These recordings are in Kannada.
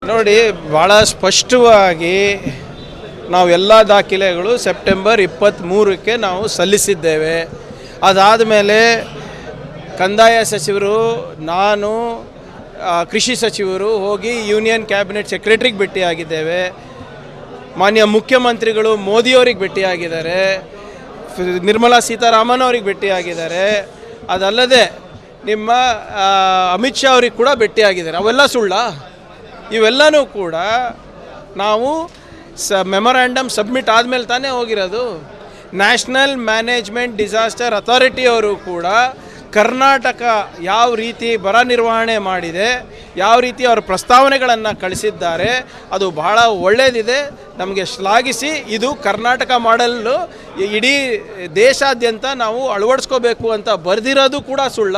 ನೋಡಿ, ಭಾಳ ಸ್ಪಷ್ಟವಾಗಿ ನಾವೆಲ್ಲ ದಾಖಲೆಗಳು ಸೆಪ್ಟೆಂಬರ್ 23ಕ್ಕೆ ನಾವು ಸಲ್ಲಿಸಿದ್ದೇವೆ. ಅದಾದ ಮೇಲೆ ಕಂದಾಯ ಸಚಿವರು, ನಾನು, ಕೃಷಿ ಸಚಿವರು ಹೋಗಿ ಯೂನಿಯನ್ ಕ್ಯಾಬಿನೆಟ್ ಸೆಕ್ರೆಟರಿಗೆ ಭೇಟಿಯಾಗಿದ್ದೇವೆ. ಮಾನ್ಯ ಮುಖ್ಯಮಂತ್ರಿಗಳು ಮೋದಿಯವರಿಗೆ ಭೇಟಿಯಾಗಿದ್ದಾರೆ, ನಿರ್ಮಲಾ ಸೀತಾರಾಮನ್ ಅವ್ರಿಗೆ ಭೇಟಿಯಾಗಿದ್ದಾರೆ. ಅದಲ್ಲದೆ ನಿಮ್ಮ ಅಮಿತ್ ಶಾ ಅವ್ರಿಗೆ ಕೂಡ ಭೇಟಿಯಾಗಿದ್ದಾರೆ. ಅವೆಲ್ಲ ಸುಳ್ಳ? ಇವೆಲ್ಲನೂ ಕೂಡ ನಾವು ಮೆಮೊರ್ಯಾಂಡಮ್ ಸಬ್ಮಿಟ್ ಆದಮೇಲೆ ತಾನೇ ಹೋಗಿರೋದು. ನ್ಯಾಷನಲ್ ಮ್ಯಾನೇಜ್ಮೆಂಟ್ ಡಿಸಾಸ್ಟರ್ ಅಥಾರಿಟಿ ಅವರು ಕೂಡ ಕರ್ನಾಟಕ ಯಾವ ರೀತಿ ಬರ ನಿರ್ವಹಣೆ ಮಾಡಿದೆ, ಯಾವ ರೀತಿ ಅವರ ಪ್ರಸ್ತಾವನೆಗಳನ್ನು ಕಳಿಸಿದ್ದಾರೆ, ಅದು ಬಹಳ ಒಳ್ಳೆಯದಿದೆ, ನಮಗೆ ಶ್ಲಾಘಿಸಿ. ಇದು ಕರ್ನಾಟಕ ಮಾಡಲು ಇಡೀ ದೇಶಾದ್ಯಂತ ನಾವು ಅಳವಡಿಸ್ಕೋಬೇಕು ಅಂತ ಬರೆದಿರೋದು ಕೂಡ ಸುಳ್ಳ?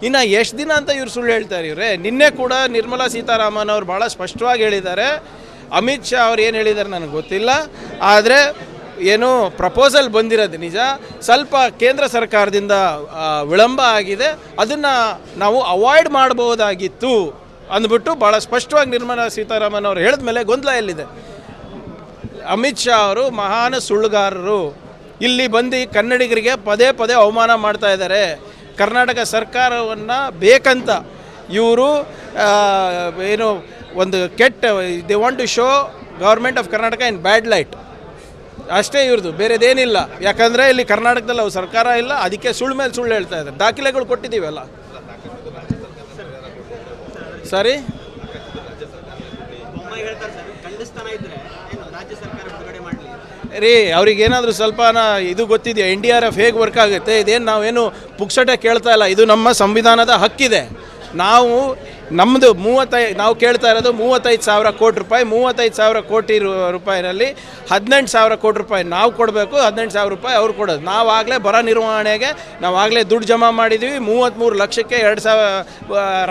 ಇನ್ನು ಎಷ್ಟು ದಿನ ಅಂತ ಇವ್ರು ಸುಳ್ಳು ಹೇಳ್ತಾರೆ ಇವ್ರೆ? ನಿನ್ನೆ ಕೂಡ ನಿರ್ಮಲಾ ಸೀತಾರಾಮನ್ ಅವರು ಭಾಳ ಸ್ಪಷ್ಟವಾಗಿ ಹೇಳಿದ್ದಾರೆ. ಅಮಿತ್ ಶಾ ಅವ್ರು ಏನು ಹೇಳಿದ್ದಾರೆ ನನಗೆ ಗೊತ್ತಿಲ್ಲ, ಆದರೆ ಏನು ಪ್ರಪೋಸಲ್ ಬಂದಿರೋದು ನಿಜ. ಸ್ವಲ್ಪ ಕೇಂದ್ರ ಸರ್ಕಾರದಿಂದ ವಿಳಂಬ ಆಗಿದೆ, ಅದನ್ನು ನಾವು ಅವಾಯ್ಡ್ ಮಾಡ್ಬೋದಾಗಿತ್ತು ಅಂದ್ಬಿಟ್ಟು ಭಾಳ ಸ್ಪಷ್ಟವಾಗಿ ನಿರ್ಮಲಾ ಸೀತಾರಾಮನ್ ಅವರು ಹೇಳಿದ ಮೇಲೆ ಗೊಂದಲ ಎಲ್ಲಿದೆ? ಅಮಿತ್ ಶಾ ಅವರು ಮಹಾನ್ ಸುಳ್ಳುಗಾರರು. ಇಲ್ಲಿ ಬಂದು ಕನ್ನಡಿಗರಿಗೆ ಪದೇ ಪದೇ ಅವಮಾನ ಮಾಡ್ತಾ ಇದ್ದಾರೆ. ಕರ್ನಾಟಕ ಸರ್ಕಾರವನ್ನು ಬೇಕಂತ ಇವರು ಏನು ಒಂದು ಕೆಟ್ಟ, they want to show government of Karnataka in bad light ಅಷ್ಟೇ ಇವ್ರದ್ದು, ಬೇರೆದೇನಿಲ್ಲ. ಯಾಕಂದರೆ ಇಲ್ಲಿ ಕರ್ನಾಟಕದಲ್ಲಿ ಅವ್ರು ಸರ್ಕಾರ ಇಲ್ಲ, ಅದಕ್ಕೆ ಸುಳ್ಳು ಮೇಲೆ ಸುಳ್ಳು ಹೇಳ್ತಾ ಇದ್ದಾರೆ. ದಾಖಲೆಗಳು ಕೊಟ್ಟಿದ್ದೀವಲ್ಲ. ಸರಿ, ರೀ ಅವ್ರಿಗೇನಾದರೂ ಸ್ವಲ್ಪ ಇದು ಗೊತ್ತಿದೆಯಾ? NDRF ಹೇಗೆ ವರ್ಕ್ ಆಗುತ್ತೆ? ಇದೇನು ನಾವೇನು ಪುಕ್ಸಟೆ ಕೇಳ್ತಾ ಇಲ್ಲ, ಇದು ನಮ್ಮ ಸಂವಿಧಾನದ ಹಕ್ಕಿದೆ. ನಾವು ನಮ್ಮದು ನಾವು ಕೇಳ್ತಾ ಇರೋದು 35,000 ಕೋಟಿ ರೂಪಾಯಿ. 35,000 ಕೋಟಿ ರೂಪಾಯಿನಲ್ಲಿ 18,000 ಕೋಟಿ ರೂಪಾಯಿ ನಾವು ಕೊಡಬೇಕು, 18,000 ರೂಪಾಯಿ ಅವ್ರು ಕೊಡೋದು. ನಾವಾಗಲೇ ಬರ ನಿರ್ವಹಣೆಗೆ ನಾವಾಗಲೇ ದುಡ್ಡು ಜಮಾ ಮಾಡಿದ್ದೀವಿ. 33 ಲಕ್ಷಕ್ಕೆ 2,000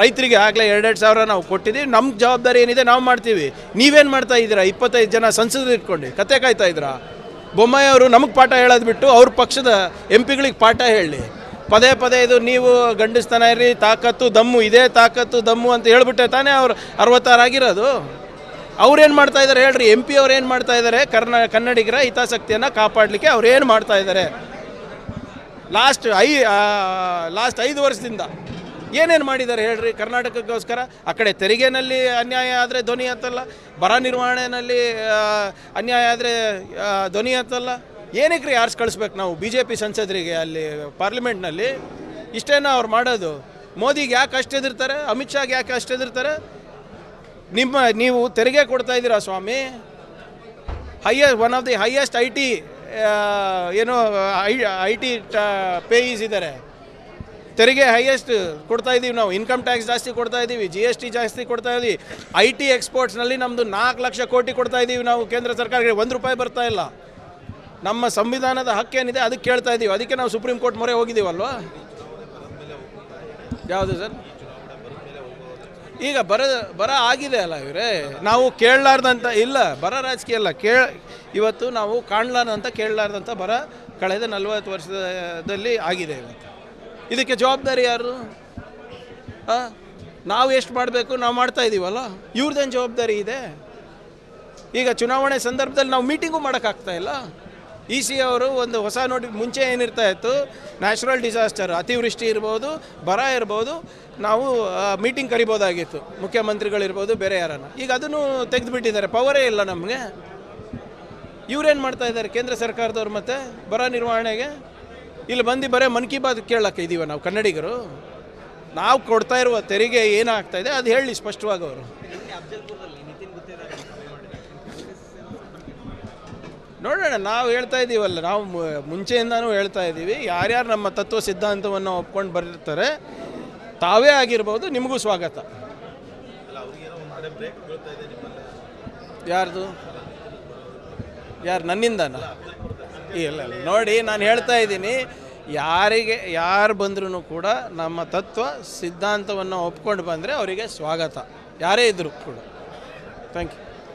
ರೈತರಿಗೆ ಆಗಲೇ 2,000 ನಾವು ಕೊಟ್ಟಿದ್ದೀವಿ. ನಮ್ಮ ಜವಾಬ್ದಾರಿ ಏನಿದೆ ನಾವು ಮಾಡ್ತೀವಿ. ನೀವೇನು ಮಾಡ್ತಾ ಇದ್ದೀರಾ? 25 ಜನ ಸಂಸದರು ಇಟ್ಕೊಂಡು ಕತೆ ಕಾಯ್ತಾ ಇದ್ದೀರಾ? ಬೊಮ್ಮಾಯಿ ಅವರು ನಮಗೆ ಪಾಠ ಹೇಳೋದು ಬಿಟ್ಟು ಅವ್ರ ಪಕ್ಷದ MP ಗಳಿಗೆ ಪಾಠ ಹೇಳಿ. ಪದೇ ಪದೇ ಇದು ನೀವು ಗಂಡಸ್ತನ ಇರಿ, ತಾಕತ್ತು ದಮ್ಮು, ಇದೇ ತಾಕತ್ತು ದಮ್ಮು ಅಂತ ಹೇಳ್ಬಿಟ್ಟೆ ತಾನೇ ಅವ್ರು 66 ಆಗಿರೋದು. ಅವ್ರೇನು ಮಾಡ್ತಾ ಇದ್ದಾರೆ ಹೇಳ್ರಿ? MP ಅವ್ರು ಏನು ಮಾಡ್ತಾ ಇದ್ದಾರೆ? ಕನ್ನಡಿಗರ ಹಿತಾಸಕ್ತಿಯನ್ನು ಕಾಪಾಡಲಿಕ್ಕೆ ಅವ್ರು ಏನು ಮಾಡ್ತಾ ಇದ್ದಾರೆ? ಲಾಸ್ಟ್ 5 ವರ್ಷದಿಂದ ಏನೇನು ಮಾಡಿದ್ದಾರೆ ಹೇಳ್ರಿ ಕರ್ನಾಟಕಕ್ಕೋಸ್ಕರ? ಆ ಕಡೆ ತೆರಿಗೆನಲ್ಲಿ ಅನ್ಯಾಯ ಆದರೆ ಧ್ವನಿ ಎತ್ತಲ್ಲ, ಬರ ನಿರ್ವಹಣೆಯಲ್ಲಿ ಅನ್ಯಾಯ ಆದರೆ ಧ್ವನಿ ಎತ್ತಲ್ಲ. ಏನಕ್ಕೆ ರೀ ಆರ್ಸ್ ಕಳಿಸ್ಬೇಕು ನಾವು BJP ಸಂಸದರಿಗೆ ಅಲ್ಲಿ ಪಾರ್ಲಿಮೆಂಟ್ನಲ್ಲಿ? ಇಷ್ಟೇನೋ ಅವ್ರು ಮಾಡೋದು? ಮೋದಿಗೆ ಯಾಕೆ ಅಷ್ಟು ಎದಿರ್ತಾರೆ? ಅಮಿತ್ ಶಾಗೆ ಯಾಕೆ ಅಷ್ಟು ಎದಿರ್ತಾರೆ? ನೀವು ತೆರಿಗೆ ಕೊಡ್ತಾ ಇದ್ದೀರಾ ಸ್ವಾಮಿ. One of the highest IT ಏನೋ IT ಪೇಯೀಸ್ ಇದ್ದಾರೆ. ತೆರಿಗೆ ಹೈಯೆಸ್ಟ್ ಕೊಡ್ತಾ ಇದ್ದೀವಿ ನಾವು. ಇನ್ಕಮ್ ಟ್ಯಾಕ್ಸ್ ಜಾಸ್ತಿ ಕೊಡ್ತಾ ಇದ್ದೀವಿ, GST ಜಾಸ್ತಿ ಕೊಡ್ತಾ ಇದ್ದೀವಿ. IT ಎಕ್ಸ್ಪೋರ್ಟ್ಸ್ನಲ್ಲಿ ನಮ್ಮದು 4 ಲಕ್ಷ ಕೋಟಿ ಕೊಡ್ತಾ ಇದ್ದೀವಿ ನಾವು ಕೇಂದ್ರ ಸರ್ಕಾರಕ್ಕೆ. 1 ರೂಪಾಯಿ ಬರ್ತಾ ಇಲ್ಲ. ನಮ್ಮ ಸಂವಿಧಾನದ ಹಕ್ಕೇನಿದೆ ಅದಕ್ಕೆ ಕೇಳ್ತಾ ಇದ್ದೀವಿ. ಅದಕ್ಕೆ ನಾವು ಸುಪ್ರೀಂ ಕೋರ್ಟ್ ಮೊರೆ ಹೋಗಿದ್ದೀವಲ್ವ? ಯಾವುದು ಸರ್? ಈಗ ಬರ ಆಗಿದೆ ಅಲ್ಲ ಇವರೇ. ನಾವು ಕೇಳಲಾರ್ದಂಥ ಇಲ್ಲ, ಬರ ರಾಜಕೀಯ ಅಲ್ಲ. ಇವತ್ತು ನಾವು ಕಾಣಲಾರ್ದಂಥ ಕೇಳಲಾರ್ದಂಥ ಬರ ಕಳೆದ 40 ವರ್ಷದಲ್ಲಿ ಆಗಿದೆ. ಇದಕ್ಕೆ ಜವಾಬ್ದಾರಿ ಯಾರು? ನಾವು ಎಷ್ಟು ಮಾಡಬೇಕು ನಾವು ಮಾಡ್ತಾ ಇದ್ದೀವಲ್ಲ, ಇವ್ರದ್ದೇನು ಜವಾಬ್ದಾರಿ ಇದೆ? ಈಗ ಚುನಾವಣೆ ಸಂದರ್ಭದಲ್ಲಿ ನಾವು ಮೀಟಿಂಗು ಮಾಡೋಕ್ಕಾಗ್ತಾ ಇಲ್ಲ. EC ಅವರು ಒಂದು ಹೊಸ ಮುಂಚೆ ಏನಿರ್ತಾ ಇತ್ತು, ನ್ಯಾಚುರಲ್ ಡಿಸಾಸ್ಟರ್, ಅತಿವೃಷ್ಟಿ ಇರ್ಬೋದು, ಬರ ಇರ್ಬೋದು, ನಾವು ಮೀಟಿಂಗ್ ಕರಿಬೋದಾಗಿತ್ತು, ಮುಖ್ಯಮಂತ್ರಿಗಳಿರ್ಬೋದು, ಬೇರೆ ಯಾರನ್ನು. ಈಗ ಅದನ್ನು ತೆಗೆದುಬಿಟ್ಟಿದ್ದಾರೆ, ಪವರೇ ಇಲ್ಲ ನಮಗೆ. ಇವ್ರೇನು ಮಾಡ್ತಾ ಇದ್ದಾರೆ ಕೇಂದ್ರ ಸರ್ಕಾರದವ್ರು? ಮತ್ತು ಬರ ನಿರ್ವಹಣೆಗೆ ಇಲ್ಲಿ ಬಂದು ಬರೀ ಮನ್ ಕಿ ಬಾತ್ ಕೇಳಕ್ಕೆ ಇದ್ದೀವ ನಾವು ಕನ್ನಡಿಗರು? ನಾವು ಕೊಡ್ತಾ ಇರುವ ತೆರಿಗೆ ಏನಾಗ್ತಾಯಿದೆ ಅದು ಹೇಳಿ ಸ್ಪಷ್ಟವಾಗಿ ಅವರು. ನೋಡೋಣ, ನಾವು ಹೇಳ್ತಾ ಇದ್ದೀವಲ್ಲ, ನಾವು ಮುಂಚೆಯಿಂದನೂ ಹೇಳ್ತಾ ಇದ್ದೀವಿ, ಯಾರ್ಯಾರು ನಮ್ಮ ತತ್ವ ಸಿದ್ಧಾಂತವನ್ನು ಒಪ್ಕೊಂಡು ಬರೀರ್ತಾರೆ ತಾವೇ ಆಗಿರ್ಬೋದು, ನಿಮಗೂ ಸ್ವಾಗತ. ಯಾರ್ದು? ನನ್ನಿಂದನ? ಇಲ್ಲ ನೋಡಿ, ನಾನು ಹೇಳ್ತಾ ಇದ್ದೀನಿ, ಯಾರು ಬಂದ್ರೂ ಕೂಡ ನಮ್ಮ ತತ್ವ ಸಿದ್ಧಾಂತವನ್ನು ಒಪ್ಕೊಂಡು ಬಂದರೆ ಅವರಿಗೆ ಸ್ವಾಗತ, ಯಾರೇ ಇದ್ದರೂ ಕೂಡ. Thank you.